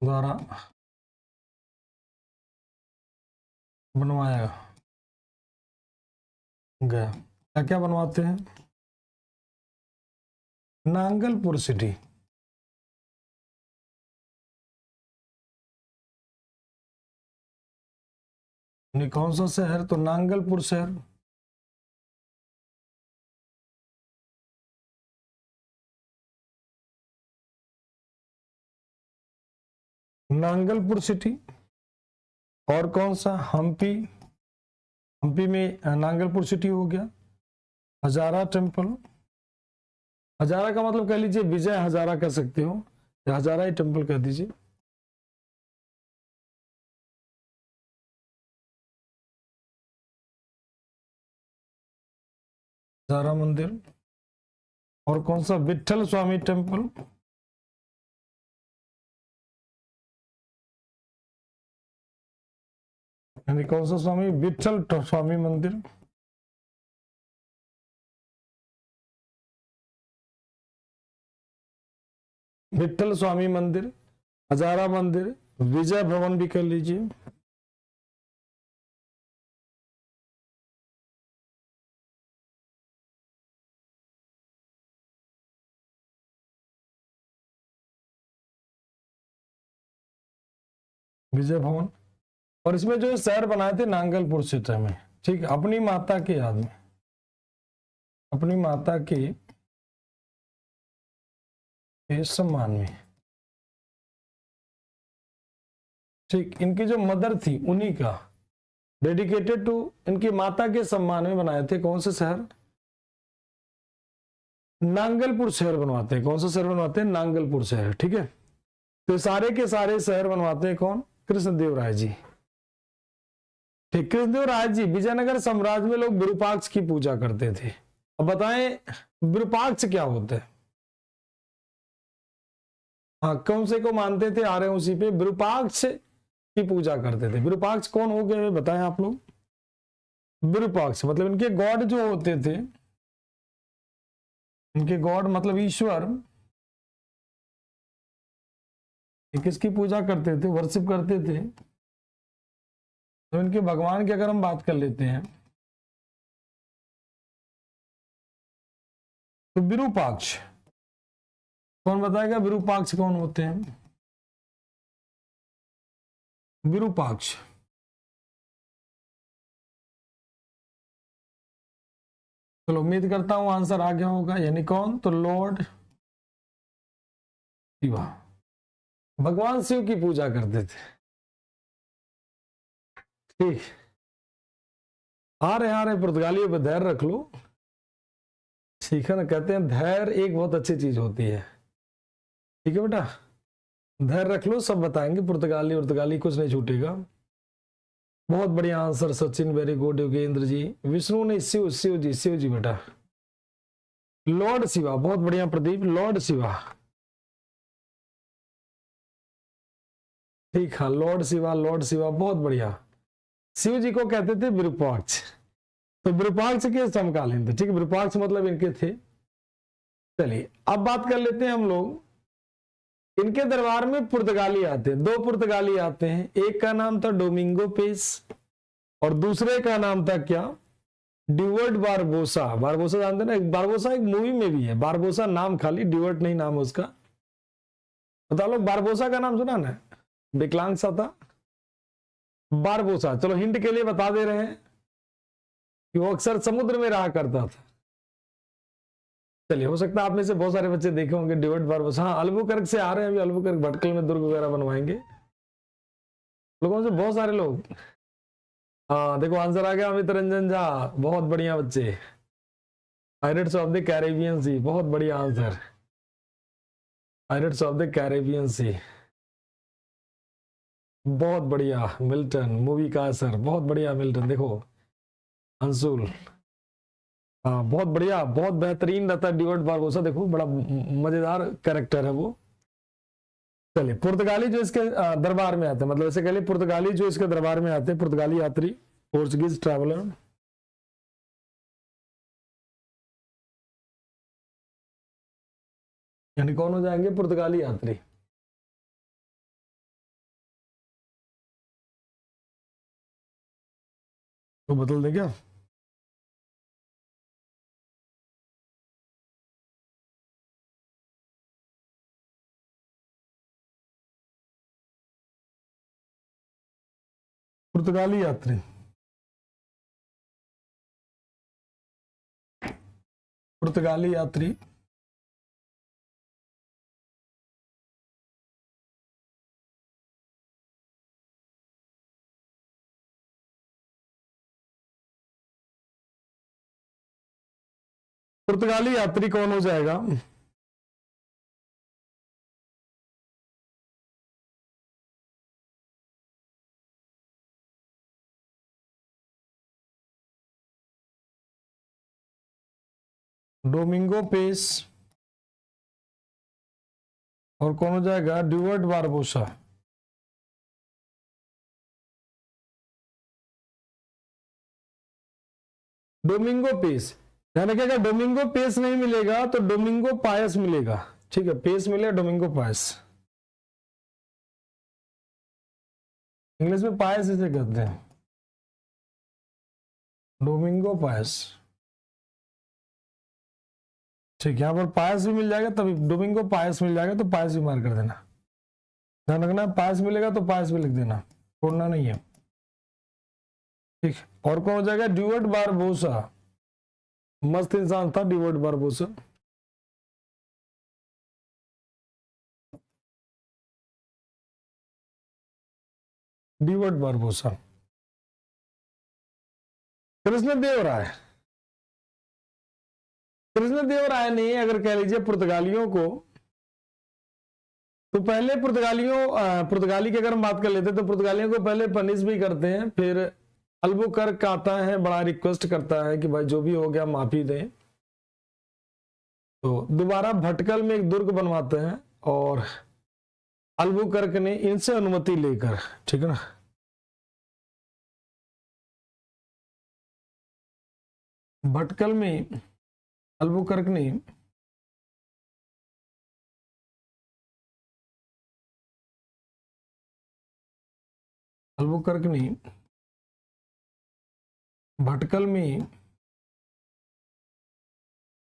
द्वारा बनवाया गया। क्या क्या बनवाते हैं? नांगलपुर सिटी। यानी कौन सा शहर? तो नांगलपुर शहर। नांगलपुर सिटी। और कौन सा? हम्पी। हम्पी में नांगलपुर सिटी हो गया। हजारा टेम्पल। हजारा का मतलब कह लीजिए विजय हजारा कह सकते हो, या हजारा ही टेम्पल कह दीजिए। हजारा मंदिर। और कौन सा? विठल स्वामी टेम्पल। यानी कौन सा स्वामी? विठल स्वामी मंदिर। विठल स्वामी मंदिर, हजारा मंदिर, विजय भवन भी कर लीजिए। विजय भवन। और इसमें जो शहर बनाए थे नांगलपुर सिटी में, ठीक, अपनी माता के याद में, अपनी माता के सम्मान में। ठीक, इनकी जो मदर थी उन्हीं का, डेडिकेटेड टू, इनकी माता के सम्मान में बनाए थे। कौन से शहर? नांगलपुर शहर बनवाते हैं। कौन सा शहर बनवाते हैं? नांगलपुर शहर। ठीक है, तो सारे के सारे शहर बनवाते हैं कौन? कृष्णदेवराय जी। ठीक, कृष्णदेवराय जी विजयनगर साम्राज्य में लोग विरूपाक्ष की पूजा करते थे। अब बताएं विरूपाक्ष क्या होता है? हाँ, कौन से को मानते थे? आ रहे हैं उसी पे। विरूपाक्ष की पूजा करते थे। विरूपाक्ष कौन हो गए बताएं आप लोग? विरूपाक्ष मतलब इनके गॉड जो होते थे, इनके गॉड मतलब ईश्वर, किसकी पूजा करते थे? वर्शिप करते थे। तो इनके भगवान की अगर हम बात कर लेते हैं तो विरूपाक्ष, कौन बताएगा विरूपाक्ष कौन होते हैं? विरूपाक्ष चलो उम्मीद करता हूं आंसर आ गया होगा। यानी कौन? तो लॉर्ड शिवा, भगवान शिव की पूजा करते थे। ठीक, आ रहे पुर्तगालियों पे धैर्य रख लो। ठीक है ना, कहते हैं धैर्य एक बहुत अच्छी चीज होती है। ठीक है बेटा, धैर्य रख लो, सब बताएंगे। पुर्तगाली उर्तगाली कुछ नहीं छूटेगा। बहुत बढ़िया answer Sachin, very good. Yogendra ji, Vishnu ने शिव, शिव जी, शिव जी बेटा। लॉर्ड शिवा, बहुत बढ़िया प्रदीप, लॉर्ड शिवा। ठीक है, लॉर्ड शिवा, लॉर्ड शिवा, बहुत बढ़िया। शिव जी को कहते थे विरूपाक्ष। तो विरूपाक्ष के समकालीन थे। ठीक है, विरूपाक्ष मतलब इनके थे। चलिए अब बात कर लेते हैं हम लोग, इनके दरबार में पुर्तगाली आते हैं। दो पुर्तगाली आते हैं, एक का नाम था डोमिंगो पेस और दूसरे का नाम था क्या? ड्यूवर्ट बारबोसा। बारबोसा जानते ना, एक बारबोसा एक मूवी में भी है। बारबोसा नाम खाली, ड्यूवर्ट नहीं नाम उसका। बता लो, बारबोसा का नाम सुना ना? विकलांग सा था बारबोसा। चलो हिंट के लिए बता दे रहे हैं कि वो अक्सर समुद्र में रहा करता था। चलिए, हो सकता है आप में से बहुत सारे बच्चे देखे होंगे ड्यूवर्ट बारबोसा। हाँ, अल्बुकर्क से आ रहे हैं अभी, अल्बुकर्क भटकल में दुर्ग वगैरह बनवाएंगे लोगों से, बहुत सारे लोग। हाँ देखो, आंसर आ गया अमित रंजन झा, बहुत बढ़िया बच्चे। Pirates of the Caribbean sea, बहुत बढ़िया answer. Pirates of the Caribbean sea, बहुत बढ़िया। मिल्टन मूवी का असर, बहुत बढ़िया मिल्टन। देखो अंशुल, हाँ बहुत बढ़िया, बहुत बेहतरीन रहता है ड्यूवर्ट बारबोसा। देखो बड़ा मजेदार कैरेक्टर है वो। चलिए, पुर्तगाली जो इसके दरबार में आते हैं, मतलब ऐसे कह लिए पुर्तगाली जो इसके दरबार में आते हैं, पुर्तगाली यात्री, पोर्चुगीज ट्रैवलर। यानी कौन हो जाएंगे? पुर्तगाली यात्री। तो बदल दे क्या? पुर्तगाली यात्री, पुर्तगाली यात्री, पुर्तगाली यात्री कौन हो जाएगा? डोमिंगो पेस, और कौन हो जाएगा? ड्यूवर्ट बारबोसा। डोमिंगो पेस, ध्यान रखिएगा, डोमिंगो पेस नहीं मिलेगा तो डोमिंगो पायस मिलेगा। ठीक है, पेस मिलेगा, डोमिंगो पायस। इंग्लिश में पायस इसे कहते हैं, डोमिंगो पायस। ठीक, यहां पर पायस भी मिल जाएगा, तभी डोमिंगो पायस मिल जाएगा तो पायस भी मार कर देना। ध्यान रखना, पायस मिलेगा तो पायस भी लिख देना, छोड़ना नहीं है। ठीक, और कौन हो जाएगा? ड्यूवर्ट बारबोसा। मस्त इंसान था ड्यूवर्ट बारबोसा। ड्यूवर्ट बारबोसा। कृष्णदेव राय, कृष्णदेव राय ने, अगर कह लीजिए पुर्तगालियों को, तो पहले पुर्तगाली की अगर हम बात कर लेते तो पुर्तगालियों को पहले पनिश भी करते हैं, फिर अल्बुकर्क आता है, बड़ा रिक्वेस्ट करता है कि भाई जो भी हो गया माफी दें, तो दोबारा भटकल में एक दुर्ग बनवाते हैं और अल्बुकर्क ने इनसे अनुमति लेकर, ठीक है ना, भटकल में अल्बुकर्क ने भटकल में,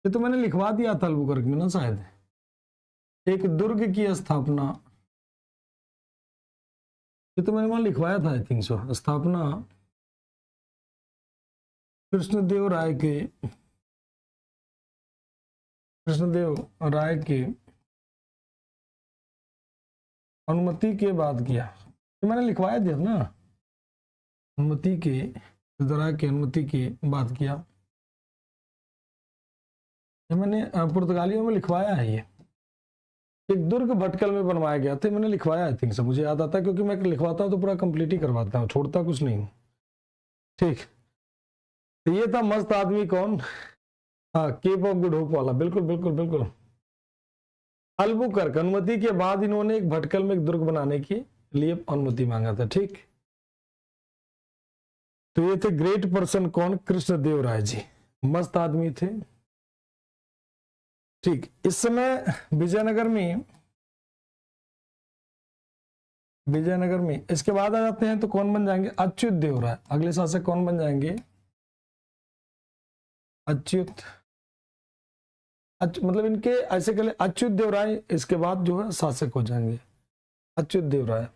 ये तो मैंने लिखवा दिया था अल्बुकर्क में ना शायद, एक दुर्ग की स्थापना, ये तो मैंने वहां लिखवाया था, आई थिंक सो, स्थापना कृष्णदेव राय के अनुमति के बाद किया, तो मैंने लिखवाया दिया ना, अनुमति के, राय की अनुमति के बाद किया, ये मैंने पुर्तगालियों में लिखवाया है। ये एक दुर्ग भटकल में बनवाया गया था, मैंने लिखवाया, आई थिंक सो, मुझे याद आता है, क्योंकि मैं लिखवाता हूं तो पूरा कंप्लीट ही करवाता हूं, छोड़ता कुछ नहीं हूं। ठीक, तो ये था मस्त आदमी कौन? हाँ, केप ऑफ गुड होप वाला, बिल्कुल बिल्कुल बिल्कुल। अल्बुकर्क, अनुमति के बाद इन्होंने एक भटकल में एक दुर्ग बनाने के लिए अनुमति मांगा था। ठीक, तो ये थे ग्रेट पर्सन कौन? कृष्णदेव राय जी, मस्त आदमी थे। ठीक, इस समय विजयनगर में इसके बाद आ जाते हैं तो कौन बन जाएंगे? अच्युत देव राय। अगले शासक कौन बन जाएंगे? मतलब इनके ऐसे कह ले, अच्युत देव राय इसके बाद जो है शासक हो जाएंगे, अच्युत देव राय।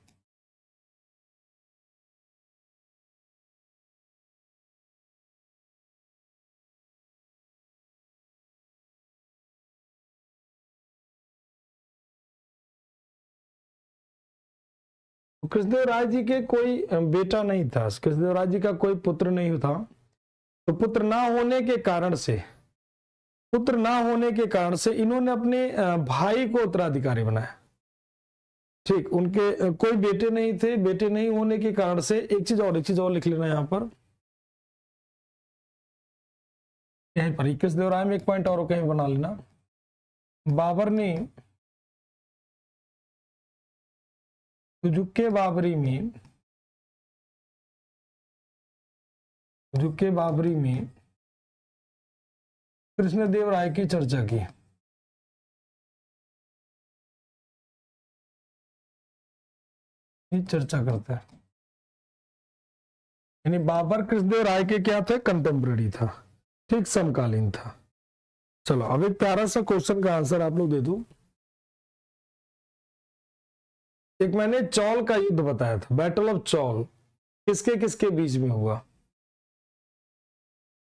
कृष्णदेव राय जी के कोई बेटा नहीं था, कृष्णदेव राय जी का कोई पुत्र नहीं था, तो पुत्र ना होने के कारण से इन्होंने अपने भाई को उत्तराधिकारी बनाया। ठीक, उनके कोई बेटे नहीं थे, बेटे नहीं होने के कारण से एक चीज और लिख लेना यहां पर, यहीं पर कृष्णदेव राय में एक पॉइंट और कहीं बना लेना, बाबर ने जुक्के बाबरी में कृष्णदेव राय की चर्चा की। चर्चा करता है, यानी बाबर कृष्णदेव राय के क्या थे? कंटेम्पररी था, ठीक, समकालीन था। चलो अब एक प्यारा सा क्वेश्चन का आंसर आप लोग दे दो। एक मैंने चौल का युद्ध बताया था, बैटल ऑफ चौल, किसके किसके बीच में हुआ?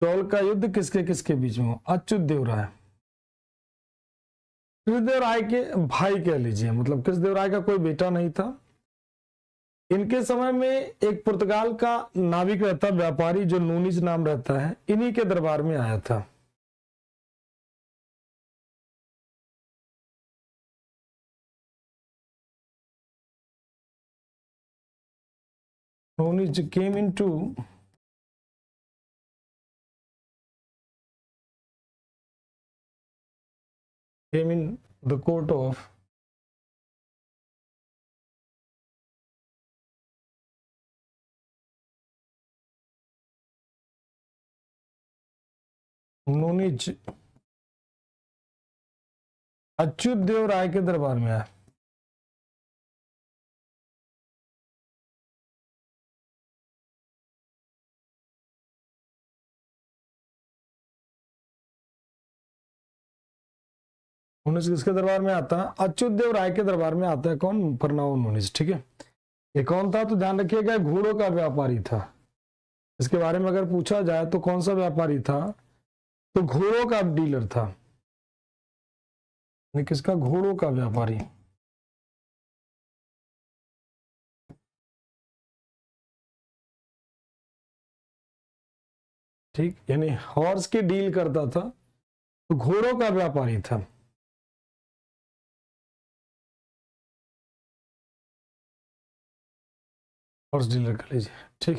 चौल का युद्ध किसके किसके बीच में हुआ? अच्युतदेव राय, कृष्णदेव राय के भाई कह लीजिए, मतलब कृष्णदेव राय का कोई बेटा नहीं था। इनके समय में एक पुर्तगाल का नाविक रहता, व्यापारी, जो नूनिज नाम रहता है, इन्हीं के दरबार में आया था। Nuniz came into in the court of Nuniz Achyutadeva राय के दरबार में आया। नूनिज किसके दरबार में आता है? अच्युतदेव राय के दरबार में आता है। कौन? फरनाओ नूनिज। ठीक है, ये कौन था तो ध्यान रखिएगा, घोड़ों का व्यापारी था। इसके बारे में अगर पूछा जाए तो कौन सा व्यापारी था, तो घोड़ों का डीलर था। किसका? घोड़ों का व्यापारी। ठीक, यानी हॉर्स की डील करता था, तो घोड़ों का व्यापारी था। हॉर्स डीलर कर लीजिए। ठीक,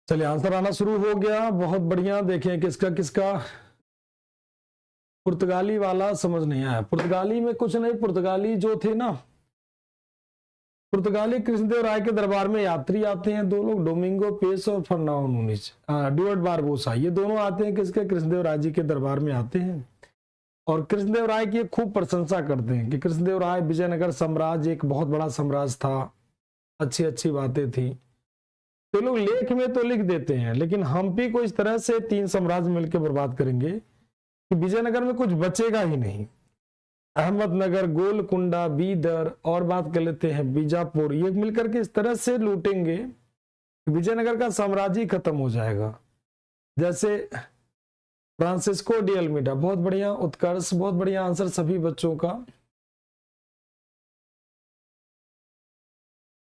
चलिए आंसर आना शुरू हो गया, बहुत बढ़िया। देखें किसका किसका। पुर्तगाली वाला समझ नहीं आया। पुर्तगाली में कुछ नहीं, पुर्तगाली जो थे ना, पुर्तगाली कृष्णदेव राय के दरबार में यात्री आते हैं, दो लोग, डोमिंगो पेस और फर्नाओ नूनिज, ड्यूअर्ट बारबोसा, ये दोनों आते हैं किसके? कृष्णदेव राय जी के दरबार में आते हैं, और कृष्णदेव राय की खूब प्रशंसा करते हैं कि कृष्णदेव राय, विजयनगर साम्राज्य एक बहुत बड़ा साम्राज्य था, अच्छी अच्छी बातें थी। तो लोग लेख में तो लिख देते हैं, लेकिन हम्पी को इस तरह से 3 साम्राज्य मिलकर बर्बाद करेंगे कि विजयनगर में कुछ बचेगा ही नहीं। अहमदनगर, गोलकुंडा, बीदर, और बात कर लेते हैं बीजापुर, ये मिलकर के इस तरह से लूटेंगे कि विजयनगर का साम्राज्य खत्म हो जाएगा। जैसे फ्रांसिस्को डी अल्मीडा, बहुत बढ़िया उत्कर्ष, बहुत बढ़िया आंसर सभी बच्चों का,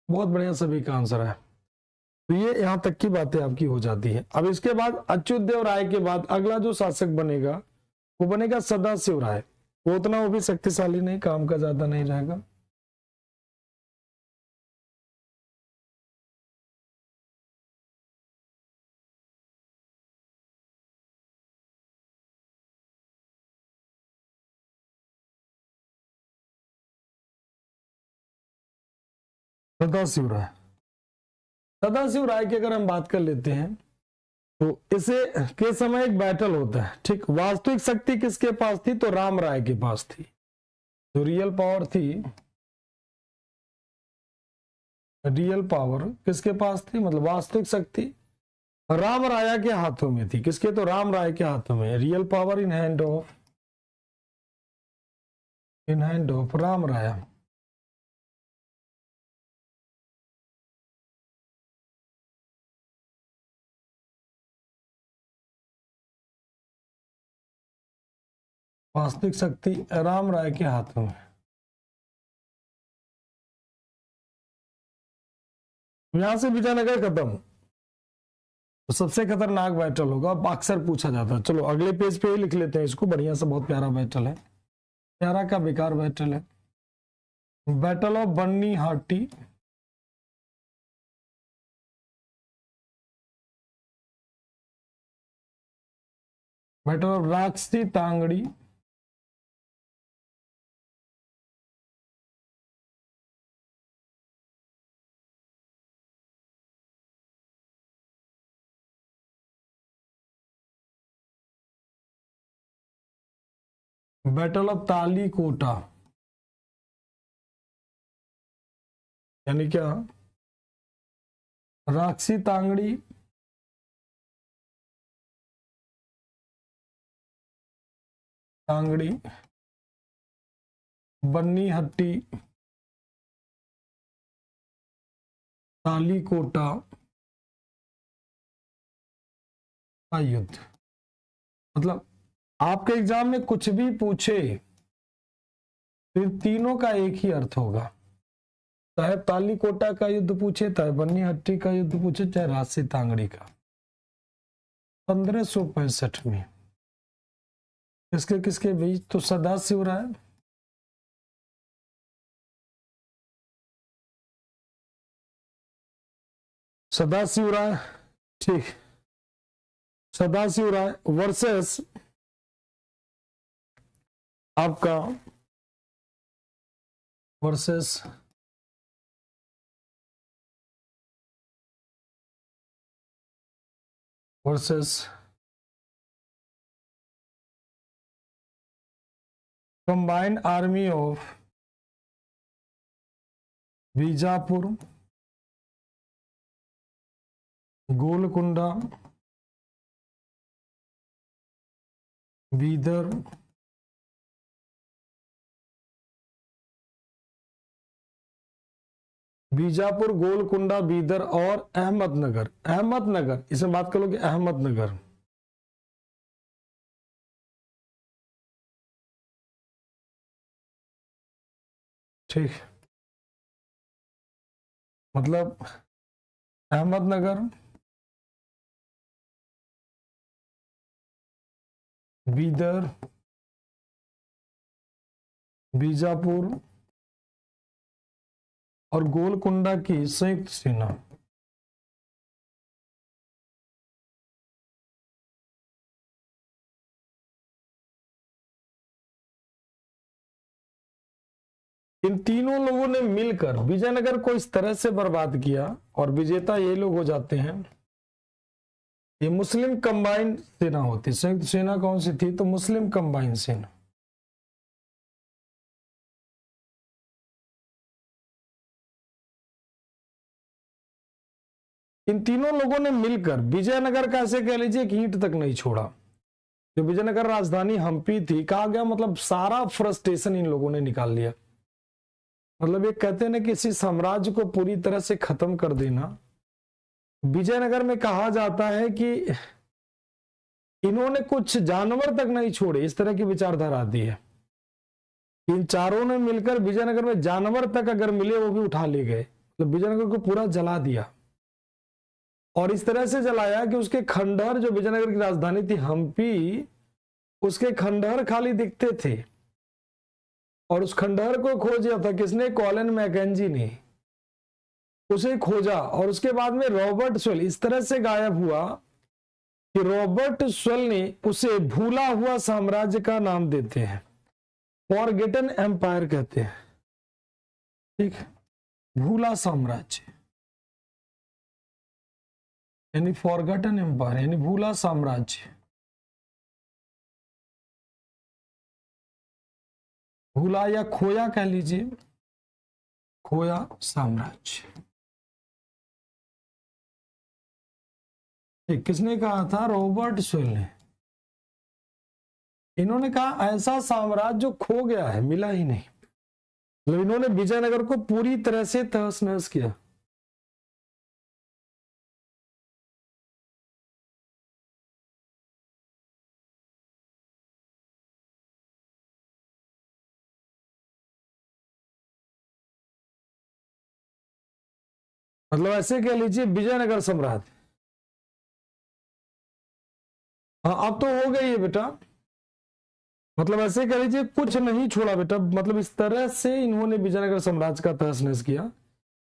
बहुत बढ़िया सभी का आंसर है। तो ये यहां तक की बातें आपकी हो जाती है। अब इसके बाद अच्युतदेव राय के बाद अगला जो शासक बनेगा वो बनेगा सदाशिव राय। वो उतना, वो भी शक्तिशाली नहीं, काम का ज्यादा नहीं रहेगा। सदाशिव राय, सदाशिव राय की अगर हम बात कर लेते हैं तो इसे के समय एक बैटल होता है। ठीक, वास्तविक शक्ति किसके पास थी? तो राम राय के पास थी। जो रियल पावर थी, रियल पावर किसके पास थी, मतलब वास्तविक शक्ति राम राया के हाथों में थी। किसके? तो राम राय के हाथों में। Real power in hand of Ram राया। वास्तविक शक्ति राम राय के हाथों में। यहां से विजयनगर खत्म, तो सबसे खतरनाक बैटल होगा, अक्सर पूछा जाता है। चलो अगले पेज पे ही लिख लेते हैं इसको, बढ़िया सा, बहुत प्यारा बैटल है, प्यारा का बेकार बैटल है। Battle of Bannihatti, battle of Rakshasi Tangadi, battle of ताली कोटा, यानी क्या? राक्षसी तांगड़ी, तांगड़ी, बन्नी हट्टी, तालीकोटा का युद्ध। मतलब आपके एग्जाम में कुछ भी पूछे तो इन तीनों का एक ही अर्थ होगा, चाहे तालीकोटा का युद्ध पूछे, चाहे बन्नी का युद्ध पूछे, चाहे राजसी तांगड़ी का। 1565 में किसके किसके बीच? तो सदाशिव राय, सदाशिव राय, ठीक, सदाशिव राय वर्सेस आपका versus combined army of Bijapur, Golconda, Bidar, Bijapur, Golconda, Bidar और अहमदनगर। अहमदनगर, इसमें बात करोगे अहमदनगर। ठीक, मतलब अहमदनगर, बीदर, बीजापुर और गोलकुंडा की संयुक्त सेना। इन तीनों लोगों ने मिलकर विजयनगर को इस तरह से बर्बाद किया और विजेता ये लोग हो जाते हैं। ये मुस्लिम कंबाइंड सेना होती। संयुक्त सेना कौन सी थी? तो मुस्लिम कंबाइंड सेना। इन तीनों लोगों ने मिलकर विजयनगर का, ऐसे कह लीजिए कि ईंट तक नहीं छोड़ा। जो विजयनगर राजधानी हम्पी थी, कहा गया मतलब सारा फ्रस्ट्रेशन इन लोगों ने निकाल लिया। मतलब ये कहते हैं ना, किसी साम्राज्य को पूरी तरह से खत्म कर देना। विजयनगर में कहा जाता है कि इन्होंने कुछ जानवर तक नहीं छोड़े, इस तरह की विचारधारा आती है। इन चारों ने मिलकर विजयनगर में जानवर तक अगर मिले वो भी उठा ले गए। तो विजयनगर को पूरा जला दिया और इस तरह से जलाया कि उसके खंडहर, जो विजयनगर की राजधानी थी हम्पी, उसके खंडहर खाली दिखते थे। और उस खंडहर को खोजा था किसने? कॉलिन मैकेंजी ने उसे खोजा। और उसके बाद में रॉबर्ट स्वेल इस तरह से गायब हुआ कि रॉबर्ट स्वेल ने उसे भूला हुआ साम्राज्य का नाम देते हैं, फॉरगेटन एम्पायर कहते हैं। ठीक, भूला साम्राज्य यानी फॉरगेटन एम्पायर, यानी भूला साम्राज्य, भूला या खोया कह लीजिए, खोया साम्राज्य। किसने कहा था? रॉबर्ट स्वेल ने। इन्होंने कहा ऐसा साम्राज्य जो खो गया है, मिला ही नहीं। मतलब इन्होंने विजयनगर को पूरी तरह से तहस नहस किया। मतलब ऐसे कह लीजिए विजयनगर सम्राट। हाँ, अब तो हो गई है बेटा। मतलब ऐसे कह लीजिए कुछ नहीं छोड़ा बेटा। मतलब इस तरह से इन्होंने विजयनगर साम्राज्य का तहस नहस किया,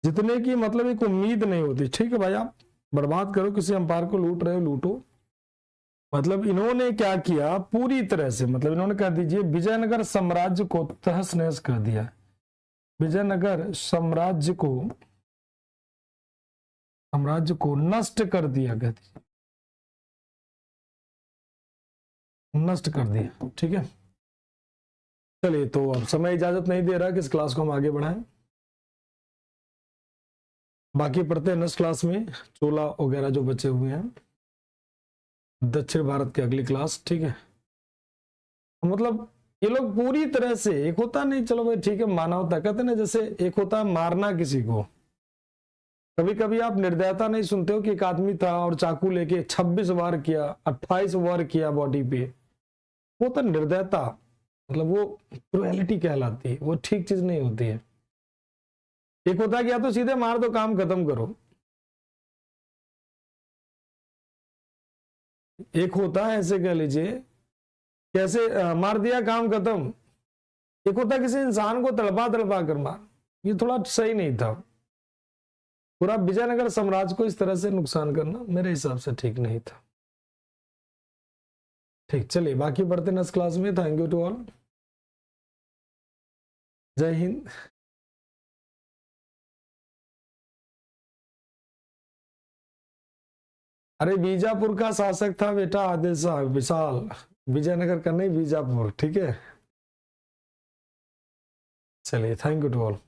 जितने की मतलब एक उम्मीद नहीं होती। ठीक है भाई, आप बर्बाद करो, किसी अंपायर को लूट रहे हो लूटो। मतलब इन्होंने क्या किया पूरी तरह से, मतलब इन्होंने कह दीजिए विजयनगर साम्राज्य को तहस नहस कर दिया। विजयनगर साम्राज्य को नष्ट कर दिया, कह दीजिए नष्ट कर दिया। ठीक है, चलिए तो अब समय इजाजत नहीं दे रहा कि इस क्लास को हम आगे बढ़ाएं। बाकी पढ़ते हैं नेक्स्ट क्लास में चोला वगैरह जो बचे हुए हैं, दक्षिण भारत की अगली क्लास। ठीक है, मतलब ये लोग पूरी तरह से, एक होता नहीं, चलो भाई ठीक है मानवता कहते ना, जैसे एक होता है मारना किसी को, कभी कभी आप निर्दयता नहीं सुनते हो कि एक आदमी था और चाकू लेके 26 वार किया, 28 वार किया बॉडी पे। वो तो निर्दयता, मतलब वो क्रुएलिटी कहलाती है, वो ठीक चीज नहीं होती है। एक होता है कि या तो सीधे मार दो, काम खत्म करो। एक होता है ऐसे कह लीजिए, कैसे मार दिया काम खत्म। एक होता है किसी इंसान को तड़पा तड़पा कर मार, ये थोड़ा सही नहीं था। पूरा विजयनगर साम्राज्य को इस तरह से नुकसान करना मेरे हिसाब से ठीक नहीं था। ठीक, चलिए बाकी पढ़ते हैं नेक्स्ट क्लास में। थैंक यू टू ऑल, जय हिंद। अरे बीजापुर का शासक था बेटा आदिल शाह विशाल, विजयनगर का नहीं, बीजापुर। ठीक है, चलिए थैंक यू टू ऑल।